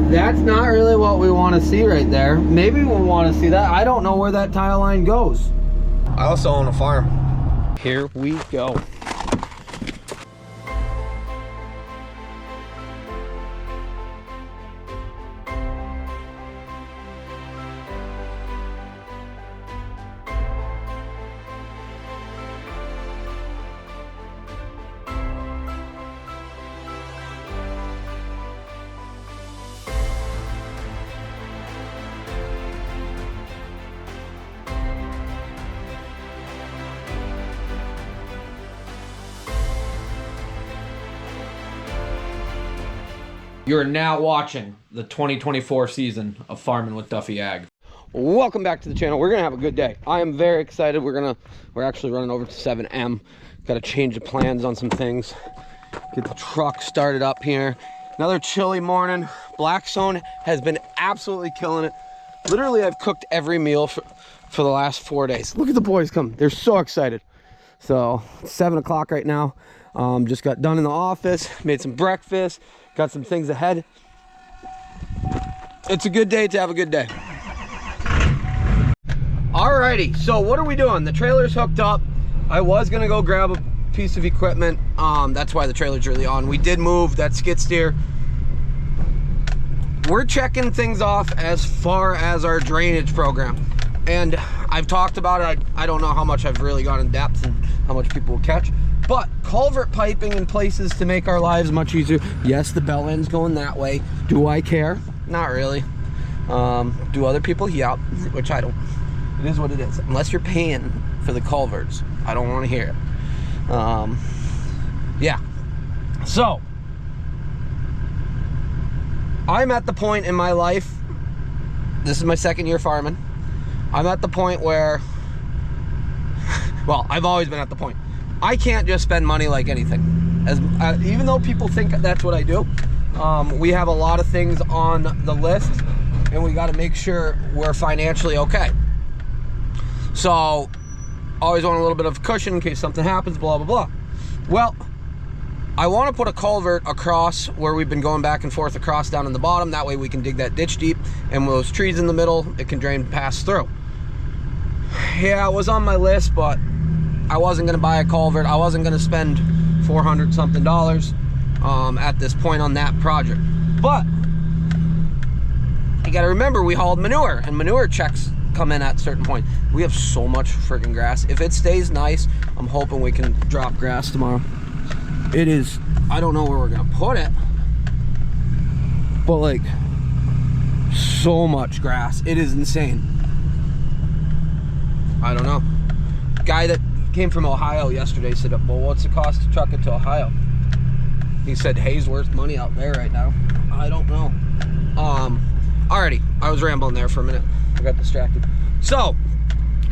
That's not really what we want to see right there. Maybe we'll want to see that. I don't know where that tile line goes. I also own a farm. Here we go. You're now watching the 2024 season of Farming with Duffy Ag. Welcome back to the channel. We're gonna have a good day. I am very excited. We're actually running over to 7M. Got to change the plans on some things. Get the truck started up here. Another chilly morning. Blackstone has been absolutely killing it. Literally, I've cooked every meal for the last 4 days. Look at the boys come. They're so excited. So it's 7 o'clock right now. Just got done in the office, made some breakfast, got some things ahead. It's a good day to have a good day. Alrighty, so what are we doing? The trailer's hooked up. I was gonna go grab a piece of equipment. That's why the trailer's really on. We did move that skid steer. We're checking things off as far as our drainage program. And I've talked about it. I don't know how much I've really gone in depth and how much people will catch. But culvert piping in places to make our lives much easier. Yes, the bell end's going that way. Do I care? Not really. Do other people? Yeah, which I don't. It is what it is. Unless you're paying for the culverts, I don't want to hear it. Yeah. So, I'm at the point in my life, this is my second year farming. I'm at the point where, well, I've always been at the point. I can't just spend money like anything. Even though people think that's what I do, we have a lot of things on the list and we got to make sure we're financially okay. So, always want a little bit of cushion in case something happens, blah, blah, blah. Well, I want to put a culvert across where we've been going back and forth across down in the bottom. That way we can dig that ditch deep, and with those trees in the middle, it can drain pass through. Yeah, it was on my list, but I wasn't going to buy a culvert. I wasn't going to spend $400 something at this point on that project. But you got to remember, we hauled manure, and manure checks come in at a certain point. We have so much freaking grass. If it stays nice, I'm hoping we can drop grass tomorrow. It is, I don't know where we're going to put it, but like so much grass. It is insane. I don't know. Guy that came from Ohio yesterday said, well, what's the cost to truck it to Ohio? He said hay's worth money out there right now. I don't know. Alrighty, I was rambling there for a minute. I got distracted. So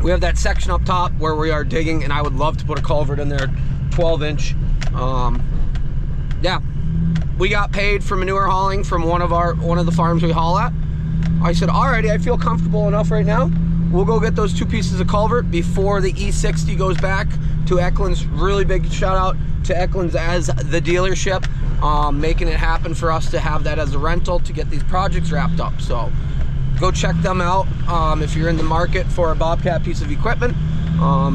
we have that section up top where we are digging, and I would love to put a culvert in there, 12-inch. Yeah, we got paid for manure hauling from one of the farms we haul at. I said, alrighty, I feel comfortable enough right now. We'll go get those 2 pieces of culvert before the E60 goes back to Eklund's. Really big shout out to Eklund's as the dealership, making it happen for us to have that as a rental to get these projects wrapped up. So go check them out if you're in the market for a Bobcat piece of equipment.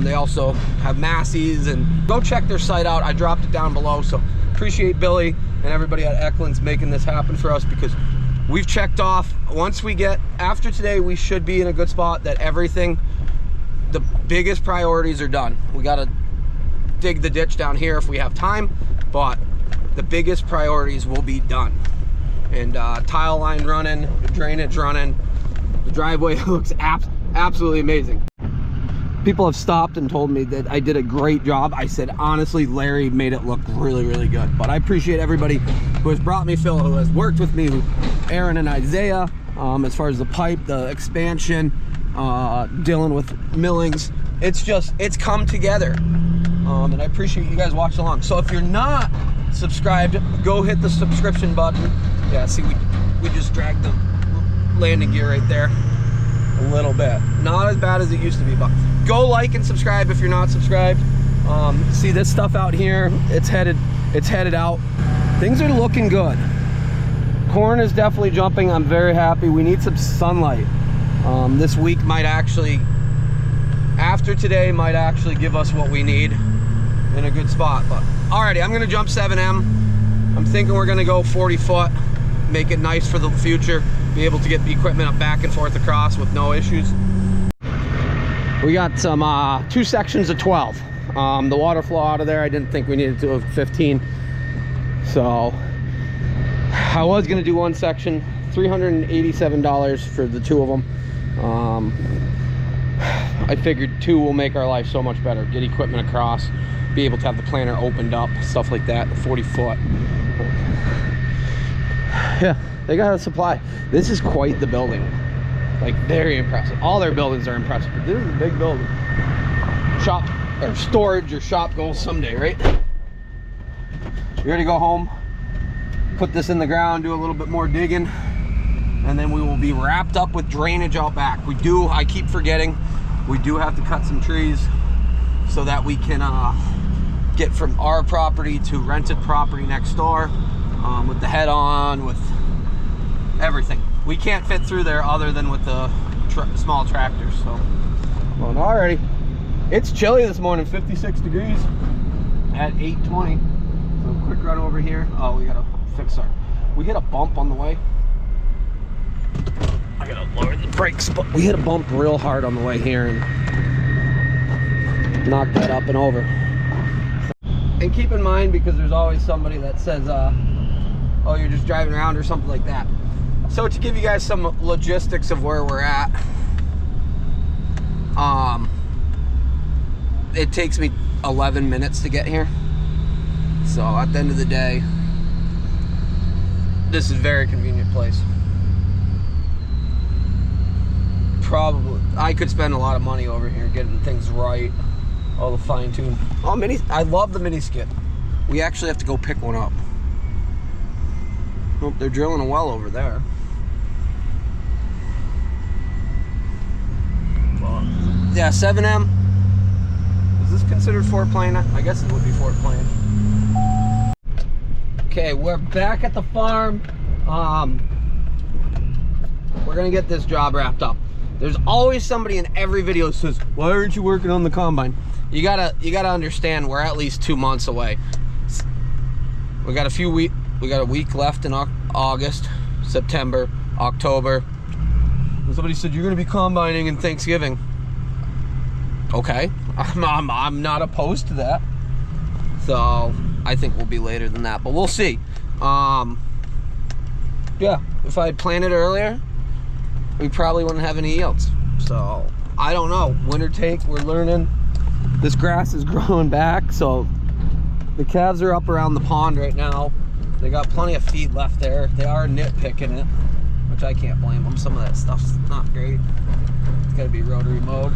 They also have Massey's, and go check their site out. I dropped it down below. So appreciate Billy and everybody at Eklund's making this happen for us, because we've checked off. Once we get, after today, we should be in a good spot that everything, the biggest priorities are done. We got to dig the ditch down here if we have time, but the biggest priorities will be done. And tile line running, drainage running. The driveway looks absolutely amazing. People have stopped and told me that I did a great job. I said, honestly, Larry made it look really, really good. But I appreciate everybody who has brought me fill, who has worked with me, Aaron and Isaiah, as far as the pipe, the expansion, dealing with millings. It's come together. And I appreciate you guys watching along. So if you're not subscribed, go hit the subscription button. Yeah, see, we just dragged the landing gear right there a little bit. Not as bad as it used to be, but go like and subscribe if you're not subscribed. See this stuff out here, it's headed out. Things are looking good. corn is definitely jumping. I'm very happy. We need some sunlight. This week might actually, after today, might actually give us what we need in a good spot. But alrighty, I'm gonna jump 7M. I'm thinking we're gonna go 40 foot, make it nice for the future, be able to get the equipment up back and forth across with no issues. We got some 2 sections of 12. The water flow out of there, I didn't think we needed to have 15. So I was gonna do 1 section, $387 for the 2 of them. I figured 2 will make our life so much better. Get equipment across, be able to have the planter opened up, stuff like that, 40 foot. Yeah, they got a supply. This is quite the building. Like, very impressive. All their buildings are impressive, but this is a big building. Shop, or storage, or shop goals someday, right? You ready to go home? Put this in the ground, do a little bit more digging, and then we will be wrapped up with drainage out back. I keep forgetting, we do have to cut some trees so that we can get from our property to rented property next door, with the head on, with everything. We can't fit through there other than with the small tractors. So, well, already, it's chilly this morning, 56 degrees at 8:20. So quick run over here. Oh, we gotta fix we hit a bump on the way. I gotta lower the brakes, but we hit a bump real hard on the way here and knocked that up and over. And keep in mind, because there's always somebody that says, oh, you're just driving around or something like that. So to give you guys some logistics of where we're at, it takes me 11 minutes to get here. So at the end of the day, this is a very convenient place. Probably, I could spend a lot of money over here getting things right, all the fine tune. Oh, I love the mini skid. We actually have to go pick one up. Nope, they're drilling a well over there. Yeah, 7M. Is this considered Fort Plain? I guess it would be Fort Plain. Okay, we're back at the farm. We're gonna get this job wrapped up. There's always somebody in every video that says, why aren't you working on the combine? You gotta understand, we're at least 2 months away. We got a week left in August, September, October. And somebody said, you're gonna be combining in Thanksgiving. Okay, I'm not opposed to that. So I think we'll be later than that, but we'll see. Yeah, if I had planted earlier, we probably wouldn't have any yields. So I don't know. Winter take, we're learning. This grass is growing back, so the calves are up around the pond right now. They got plenty of feed left there. They are nitpicking it, which I can't blame them. Some of that stuff's not great. It's got to be rotary mowed.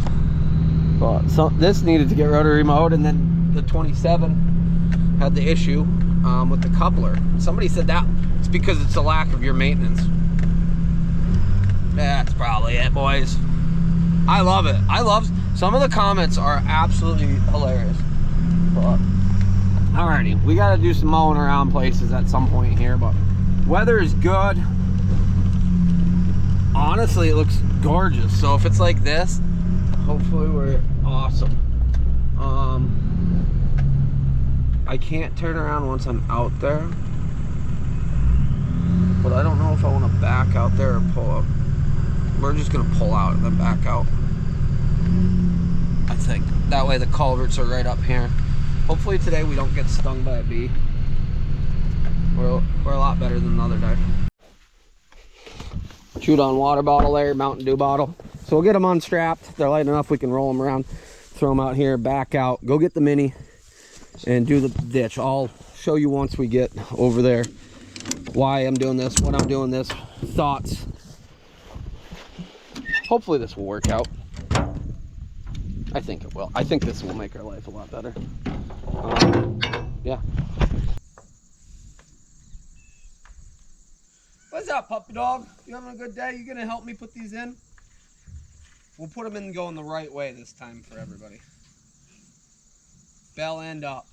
But this needed to get rotary mowed, and then the 27 had the issue with the coupler. Somebody said that it's because it's a lack of your maintenance. That's probably it, boys. I love it. Some of the comments are absolutely hilarious. But alrighty, we got to do some mowing around places at some point here, but weather is good. Honestly, it looks gorgeous. So if it's like this, hopefully we're awesome. I can't turn around once I'm out there, but I don't know if I want to back out there or pull up. We're just gonna pull out and then back out, I think. That way the culverts are right up here. Hopefully today we don't get stung by a bee. We're a lot better than the other day. Chewed on water bottle there, Mountain Dew bottle. So we'll get them unstrapped. They're light enough we can roll them around, throw them out here, back out, go get the mini, and do the ditch. I'll show you once we get over there why I'm doing this, what I'm doing this, thoughts. Hopefully this will work out. I think it will. I think this will make our life a lot better. Yeah. What's up, puppy dog? You having a good day? You gonna help me put these in? We'll put them in going the right way this time for everybody. Bell end up.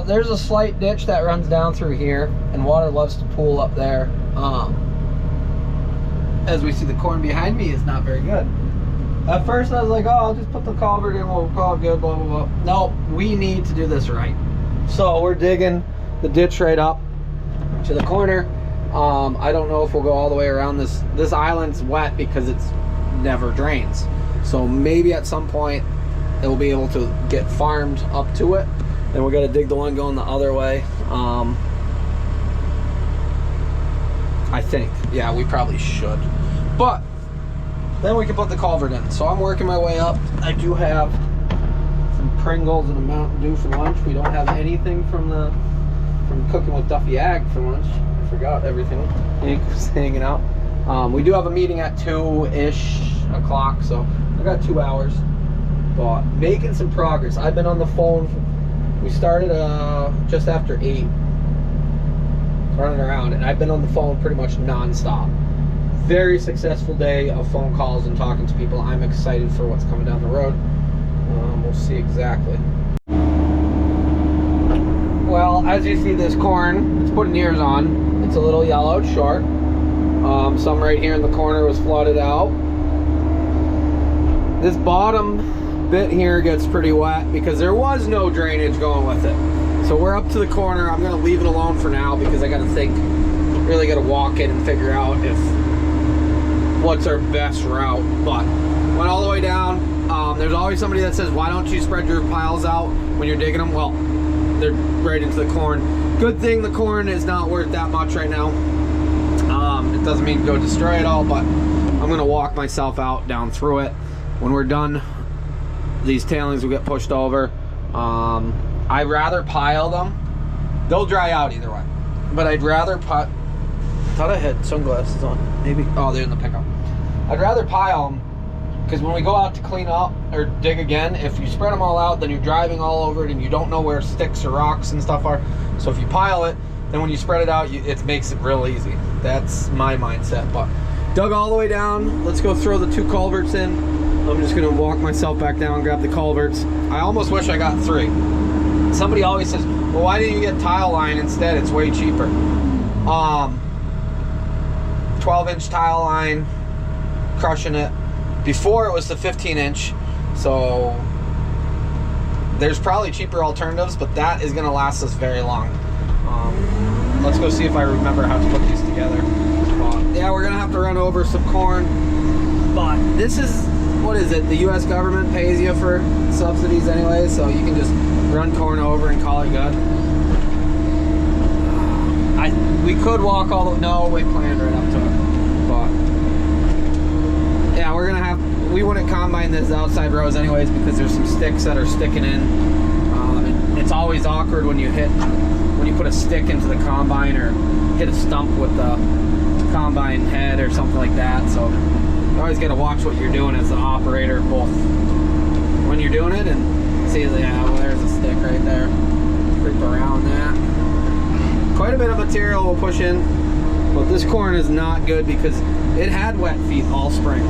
there's a slight ditch that runs down through here, and water loves to pool up there. As we see, the corn behind me is not very good. At first I was like, oh, I'll just put the culvert in, we'll call it good, blah, blah, blah. No, we need to do this right. So we're digging the ditch right up to the corner. I don't know if we'll go all the way around this. This island's wet because it's never drains. So maybe at some point it will be able to get farmed up to it. Then we're gonna dig the one going the other way. I think, yeah, we probably should. But then we can put the culvert in. So I'm working my way up. I do have some Pringles and a Mountain Dew for lunch. We don't have anything from cooking with Duffy Ag for lunch. I forgot everything. Hank was hanging out. We do have a meeting at 2-ish o'clock, so I got 2 hours. But making some progress. I've been on the phone. We started just after 8, running around, and I've been on the phone pretty much non-stop. Very successful day of phone calls and talking to people. I'm excited for what's coming down the road. We'll see exactly. Well, as you see, this corn, it's putting ears on. It's a little yellow, short. Some right here in the corner was flooded out. This bottom bit here gets pretty wet because there was no drainage going with it. So we're up to the corner. I'm gonna leave it alone for now because I gotta think, really gotta walk in and figure out what's our best route. But went all the way down. There's always somebody that says, why don't you spread your piles out when you're digging them? Well, they're right into the corn. Good thing the corn is not worth that much right now. It doesn't mean go destroy it all, but I'm gonna walk myself out down through it. When we're done, these tailings will get pushed over. I'd rather pile them. They'll dry out either way, but I'd rather thought I had sunglasses on, maybe. Oh, they're in the pickup. I'd rather pile them because when we go out to clean up or dig again, if you spread them all out, then you're driving all over it and you don't know where sticks or rocks and stuff are. So if you pile it, then when you spread it out, it makes it real easy. That's my mindset. But dug all the way down. Let's go throw the 2 culverts in. I'm just gonna walk myself back down, grab the culverts. I almost wish I got 3. Somebody always says, well, why didn't you get tile line instead? It's way cheaper. 12-inch tile line, crushing it. Before it was the 15-inch, so there's probably cheaper alternatives, but that is gonna last us very long. Let's go see if I remember how to put these together. Yeah, we're gonna have to run over some corn, but this is, what is it? The U.S. government pays you for subsidies anyway, so you can just run corn over and call it good. We could walk all the, no, we planned right up to it, but yeah, we're gonna have, we wouldn't combine this outside rows anyways because there's some sticks that are sticking in. It's always awkward when you put a stick into the combine or hit a stump with the combine head or something like that. So you always got to watch what you're doing as an operator, both when you're doing it and see, yeah, well, there's a stick right there. Creep around that. Quite a bit of material we'll push in, but this corn is not good because it had wet feet all spring.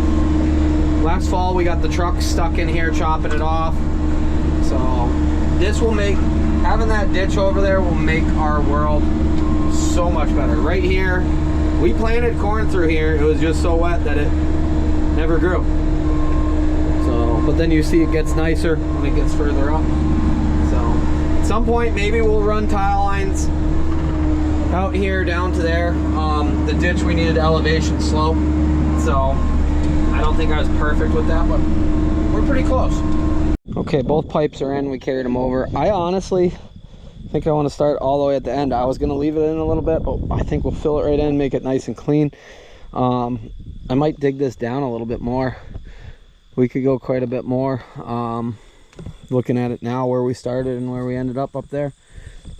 Last fall we got the truck stuck in here chopping it off. So this will make, having that ditch over there will make our world so much better. Right here, we planted corn through here. It was just so wet that it never grew. So, but then you see it gets nicer when it gets further up. So at some point maybe we'll run tile lines out here down to there. The ditch, we needed elevation slope, so I don't think I was perfect with that, but we're pretty close. Okay, both pipes are in. We carried them over. I honestly think I want to start all the way at the end. I was going to leave it in a little bit, but I think we'll fill it right in, make it nice and clean. I might dig this down a little bit more. We could go quite a bit more. Looking at it now, where we started and where we ended up there.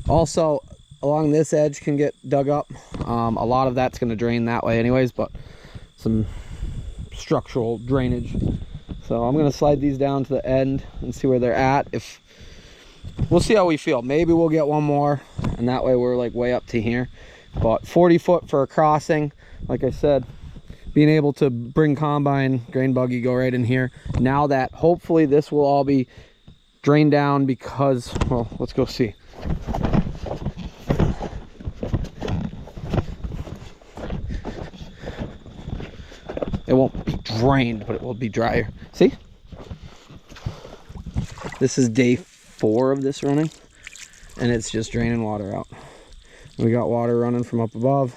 Also, along this edge can get dug up. A lot of that's going to drain that way anyways, but some structural drainage. So I'm going to slide these down to the end and see where they're at. If we'll see how we feel. Maybe we'll get one more, and that way we're like way up to here. But 40 foot for a crossing, like I said, being able to bring combine, grain buggy, go right in here. Now that hopefully this will all be drained down because, well, let's go see. It won't be drained, but it will be drier. See? This is day 4 of this running, and it's just draining water out. We got water running from up above.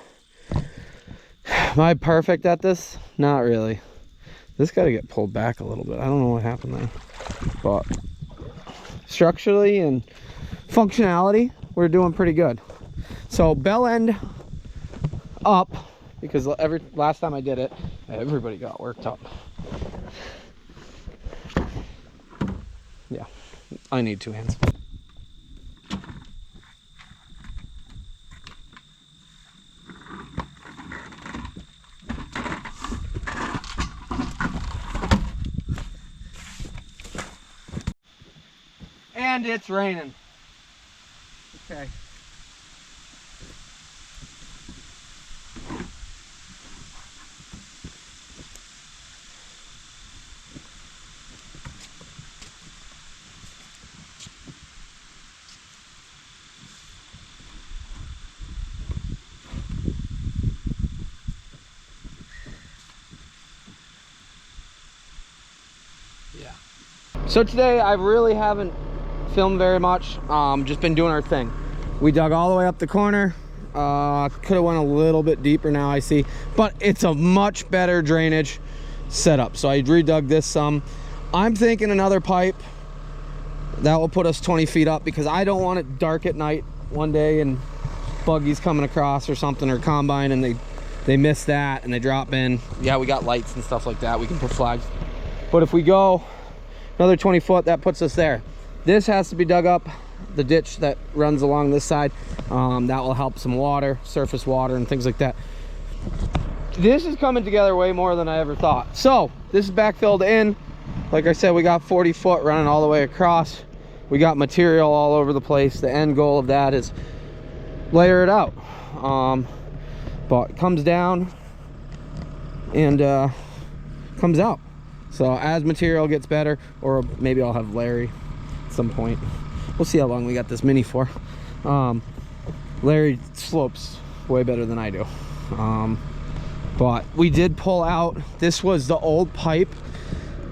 Am I perfect at this? Not really. This got to get pulled back a little bit. I don't know what happened there. But structurally and functionality, we're doing pretty good. So bell end up, because last time I did it, everybody got worked up. Yeah, I need 2 hands. And it's raining. Okay. Yeah. So today I really haven't filmed very much. Just been doing our thing. We dug all the way up the corner. Could have went a little bit deeper now, I see, but it's a much better drainage setup. So I redug this some. I'm thinking another pipe that will put us 20 feet up, because I don't want it dark at night one day and buggies coming across or something, or combine, and they miss that and they drop in. Yeah, we got lights and stuff like that. We can put flags. But if we go another 20 foot, that puts us there. This has to be dug up, the ditch that runs along this side. That will help some water, surface water and things like that. This is coming together way more than I ever thought. So this is backfilled in. Like I said, we got 40 foot running all the way across. We got material all over the place. The end goal of that is layer it out. But it comes down and comes out. So as material gets better, or maybe I'll have Larry at some point. We'll see how long we got this mini for. Larry slopes way better than I do. But we did pull out, this was the old pipe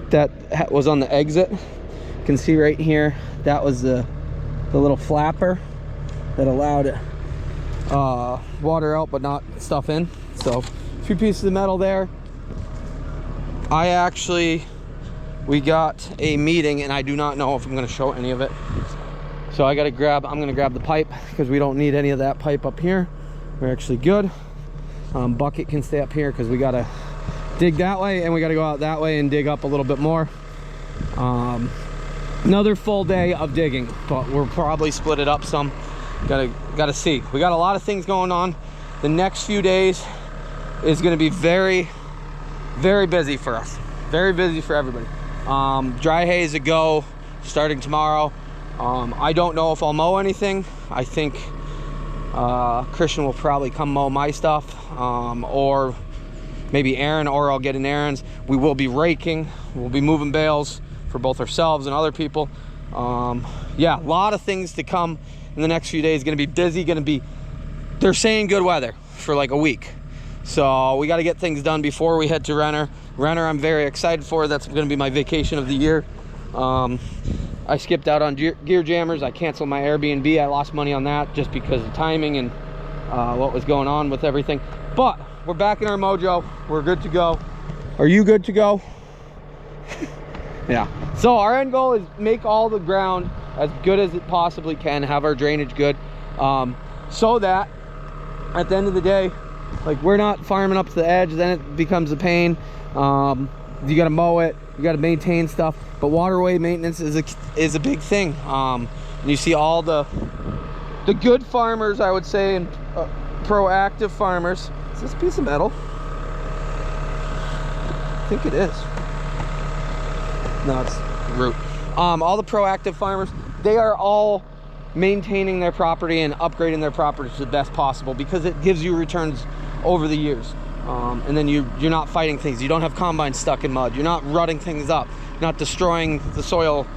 that was on the exit. You can see right here, that was the little flapper that allowed water out but not stuff in. So a few pieces of metal there. We got a meeting, and I do not know if I'm going to show any of it. So I'm going to grab the pipe, because we don't need any of that pipe up here. We're actually good. Bucket can stay up here, because we got to dig that way, and we got to go out that way and dig up a little bit more. Another full day of digging, but we'll probably split it up some. Gotta see. We got a lot of things going on. The next few days is going to be very, very busy for us. Very busy for everybody. Dry hay is a go starting tomorrow. I don't know if I'll mow anything. I think Christian will probably come mow my stuff, or maybe Aaron, or I'll get in Aaron's. We will be raking. We'll be moving bales for both ourselves and other people. Yeah, a lot of things to come in the next few days. Going to be busy. They're saying good weather for like a week. So we got to get things done before we head to Renner. Renner I'm very excited for. That's going to be my vacation of the year. I skipped out on gear jammers. I canceled my Airbnb. I lost money on that just because of timing and what was going on with everything. But we're back in our mojo. We're good to go. Are you good to go? Yeah. So our end goal is make all the ground as good as it possibly can, have our drainage good, so that at the end of the day, like, we're not farming up to the edge, then it becomes a pain. You got to mow it, you got to maintain stuff, but waterway maintenance is a big thing. And you see all the good farmers, I would say, and proactive farmers. Is this a piece of metal? I think it is. No, it's root. All the proactive farmers, they are all maintaining their property and upgrading their property to the best possible, because it gives you returns over the years. And then you're not fighting things. You don't have combines stuck in mud. You're not rutting things up. You're not destroying the soil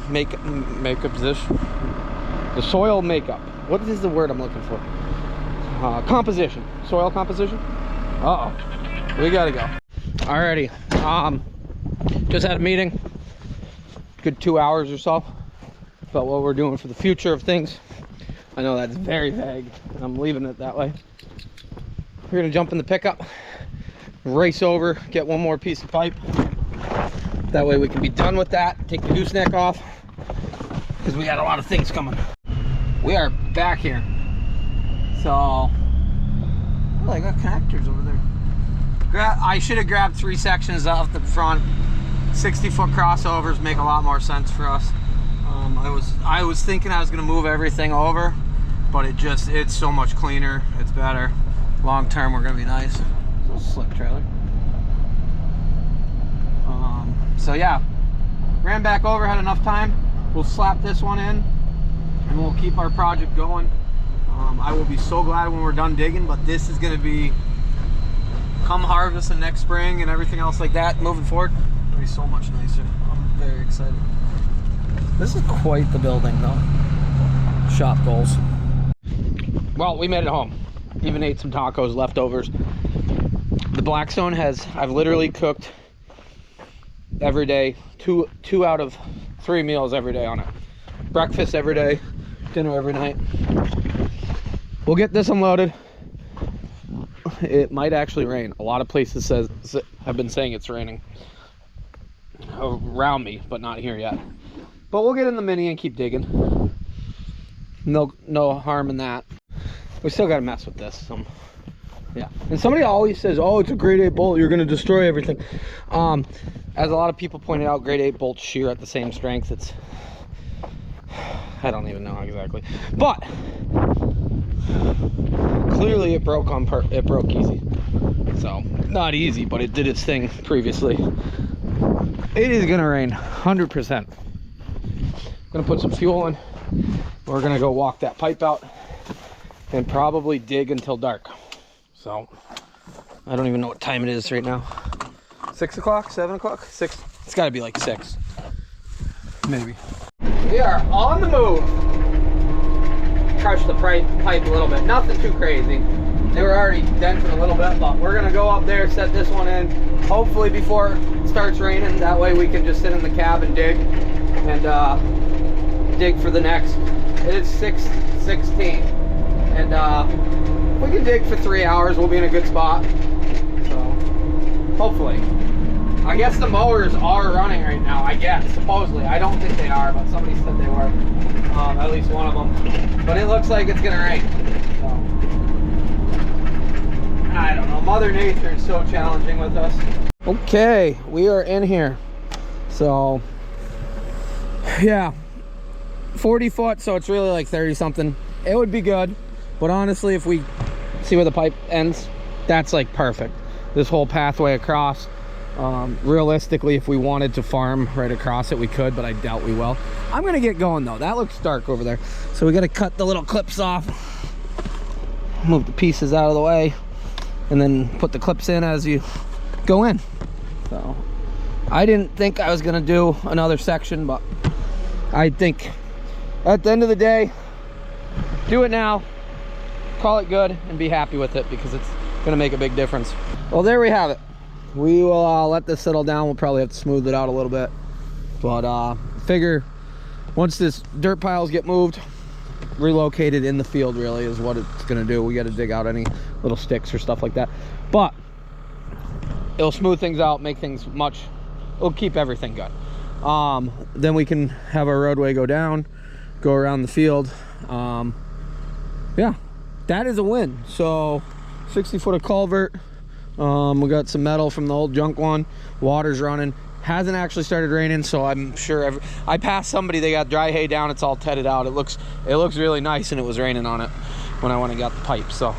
makeup position. The soil makeup. What is the word I'm looking for? Composition. Soil composition. Uh-oh, we gotta go. Alrighty, just had a meeting, good 2 hours or so, about what we're doing for the future of things. I know that's very vague, and I'm leaving it that way. We're gonna jump in the pickup, race over, get one more piece of pipe. That way we can be done with that, take the gooseneck off, because we got a lot of things coming. We are back here. So, oh, I got connectors over there. I should have grabbed 3 sections off the front. 60-foot crossovers make a lot more sense for us. I was thinking I was gonna move everything over, but it's so much cleaner, it's better. Long term, we're gonna be nice. So slip trailer. So yeah, ran back over, had enough time. We'll slap this one in, and we'll keep our project going. I will be so glad when we're done digging, but this is gonna be, come harvest and next spring and everything else like that, moving forward, it'll be so much nicer. I'm very excited. This is quite the building though. Shop goals. Well, we made it home. Even ate some tacos, leftovers. The Blackstone I've literally cooked every day, two out of 3 meals every day on it. Breakfast every day, dinner every night. We'll get this unloaded. It might actually rain. A lot of places have been saying it's raining around me, but not here yet. But we'll get in the Mini and keep digging. No harm in that. We still got to mess with this. Yeah. And somebody always says, oh, it's a grade 8 bolt, you're going to destroy everything. As a lot of people pointed out, grade 8 bolts shear at the same strength. I don't even know exactly. But clearly it broke it broke easy. So, not easy, but it did its thing previously. It is going to rain, 100%. Gonna put some fuel in. We're gonna go walk that pipe out and probably dig until dark. So I don't even know what time it is right now. 6 o'clock, 7 o'clock, 6. It's got to be like 6, maybe. We are on the move. Crushed the pipe a little bit. Nothing too crazy. They were already denting a little bit, but we're gonna go up there, set this one in. Hopefully before it starts raining. That way we can just sit in the cab and dig. And dig for the next, it's 6:16, and we can dig for 3 hours. We'll be in a good spot, so hopefully. I guess the mowers are running right now, I guess, supposedly. I don't think they are, but somebody said they were, at least one of them. But it looks like it's gonna rain, so I don't know. Mother Nature is so challenging with us. Okay, we are in here, so yeah, 40 foot, so it's really like 30 something. It would be good, but honestly, if we see where the pipe ends, that's like perfect. This whole pathway across, realistically, if we wanted to farm right across it, we could, but I doubt we will. I'm gonna get going though. That looks dark over there, so we gotta cut the little clips off, move the pieces out of the way, and then put the clips in as you go in. So I didn't think I was gonna do another section, but I think at the end of the day, do it now, call it good, and be happy with it, because it's gonna make a big difference. Well, there we have it. We will let this settle down. We'll probably have to smooth it out a little bit, but figure once this dirt piles get moved, relocated in the field really is what it's gonna do. We got to dig out any little sticks or stuff like that, but it'll smooth things out, make things it'll keep everything good. Then we can have our roadway go down, go around the field. Yeah, that is a win. So 60 foot of culvert. We got some metal from the old junk one. Water's running. Hasn't actually started raining, so I'm sure I passed somebody, they got dry hay down, it's all tedded out. It looks really nice, and it was raining on it when I went and got the pipe. So,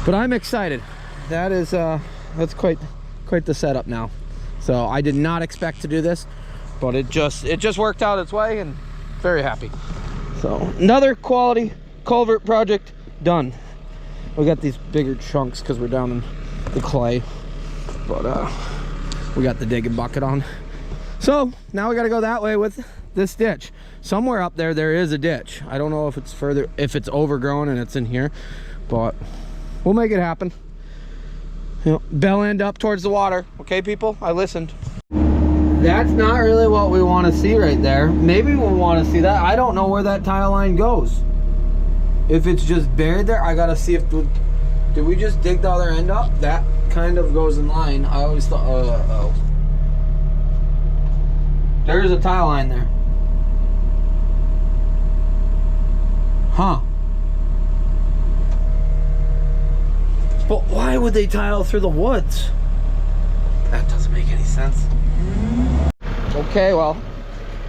but I'm excited. That is that's quite the setup now. So I did not expect to do this, but it just worked out its way, and very happy. So another quality culvert project done. We got these bigger chunks because we're down in the clay, but we got the digging bucket on. So now we got to go that way with this ditch. Somewhere up there is a ditch. I don't know if it's overgrown and it's in here, but we'll make it happen. Yep. Bell end up towards the water. Okay, people, I listened. That's not really what we want to see right there. Maybe we'll want to see that. I don't know where that tile line goes. If it's just buried there, I gotta see if did we just dig the other end up? That kind of goes in line. I always thought, oh. There's a tile line there. Huh. But why would they tile through the woods? That doesn't make any sense. Okay, well,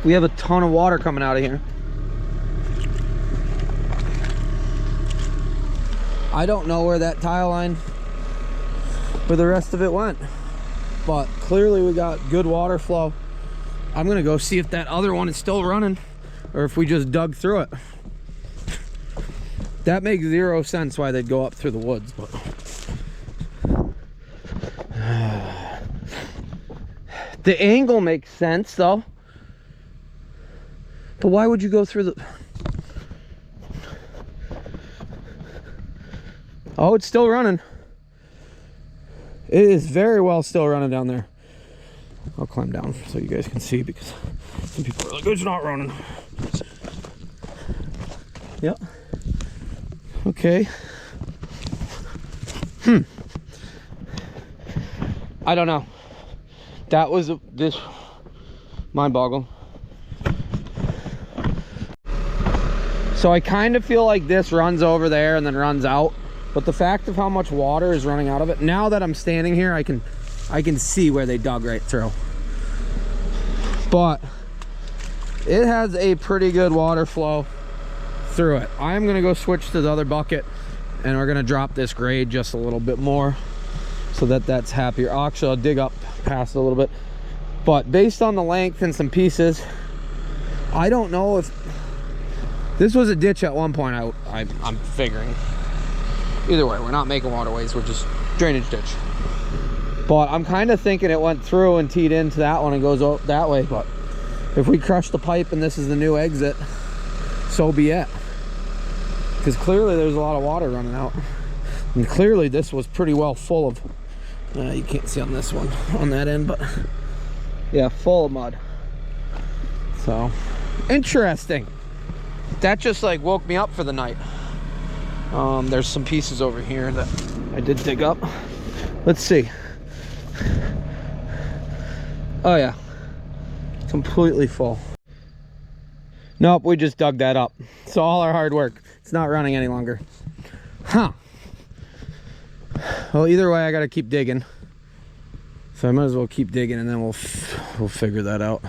we have a ton of water coming out of here. I don't know where that tile line, where the rest of it went, but clearly we got good water flow. I'm gonna go see if that other one is still running or if we just dug through it. That makes zero sense why they'd go up through the woods, but the angle makes sense though. But why would you go through the... Oh, it's still running. It is very well still running down there. I'll climb down so you guys can see, because some people are like, it's not running. Yep. Okay. I don't know. That was this mind boggle. So I kind of feel like this runs over there and then runs out. But the fact of how much water is running out of it, now that I'm standing here, I can see where they dug right through. But it has a pretty good water flow through it. I'm gonna go switch to the other bucket and we're gonna drop this grade just a little bit more so that that's happier. Actually, I'll dig up past it a little bit. But based on the length and some pieces, I don't know if this was a ditch at one point. I'm figuring. Either way, we're not making waterways, we're just drainage ditch. But I'm kind of thinking it went through and teed into that one and goes out that way. But if we crush the pipe and this is the new exit, so be it. Because clearly there's a lot of water running out. And clearly this was pretty well full of, you can't see on this one, on that end, but yeah, full of mud. So, interesting. That just like woke me up for the night. There's some pieces over here that I did dig up. Let's see. Oh yeah, completely full. Nope, we just dug that up. So all our hard work, it's not running any longer. Huh. Well, either way, I gotta keep digging. So I might as well keep digging and then we'll figure that out.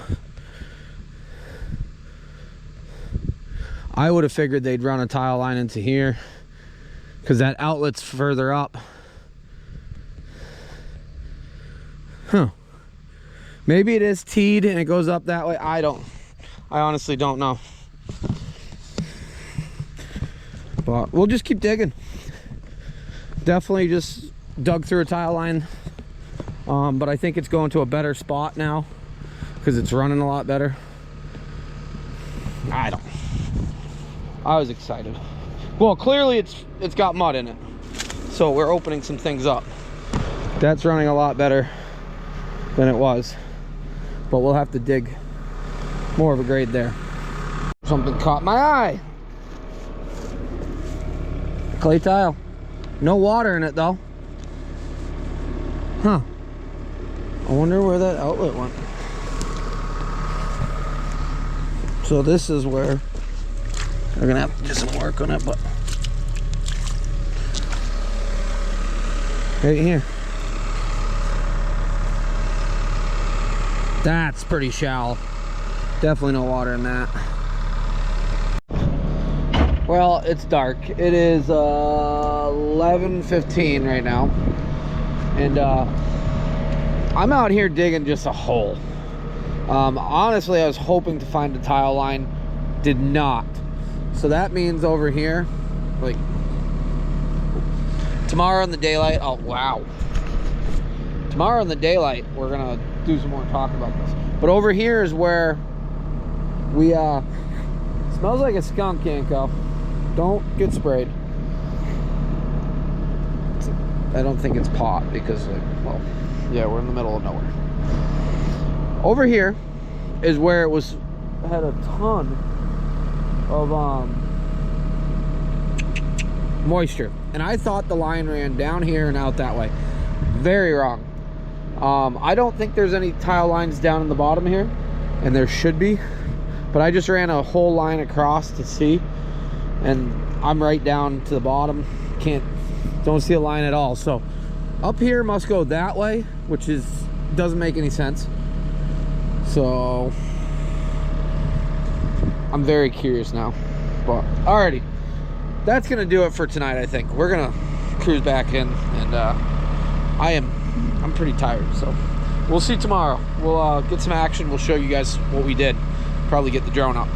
I would have figured they'd run a tile line into here, because that outlet's further up. Huh. Maybe it is teed and it goes up that way. I honestly don't know. But we'll just keep digging. Definitely just dug through a tile line. But I think it's going to a better spot now because it's running a lot better. I was excited. Well, clearly it's got mud in it, so we're opening some things up. That's running a lot better than it was, but we'll have to dig more of a grade there. Something caught my eye. Clay tile, no water in it though. Huh. I wonder where that outlet went. So this is where we're gonna have to do some work on it, but right here. That's pretty shallow. Definitely no water in that. Well, it's dark. It is 11:15 right now, and I'm out here digging just a hole. Honestly, I was hoping to find a tile line, did not. So that means over here, like tomorrow in the daylight, oh wow. Tomorrow in the daylight, we're gonna do some more talk about this. But over here is where we, smells like a skunk, Yanko. Don't get sprayed. I don't think it's pot because, like, well, yeah, we're in the middle of nowhere. Over here is where it had a ton of moisture, and I thought the line ran down here and out that way. Very wrong. I don't think there's any tile lines down in the bottom here, and there should be, but I just ran a whole line across to see, and I'm right down to the bottom. Don't see a line at all. So up here must go that way, which doesn't make any sense. So I'm very curious now. But alrighty, that's gonna do it for tonight. I think we're gonna cruise back in, and I'm pretty tired, so we'll see tomorrow. We'll get some action. We'll show you guys what we did. Probably get the drone up.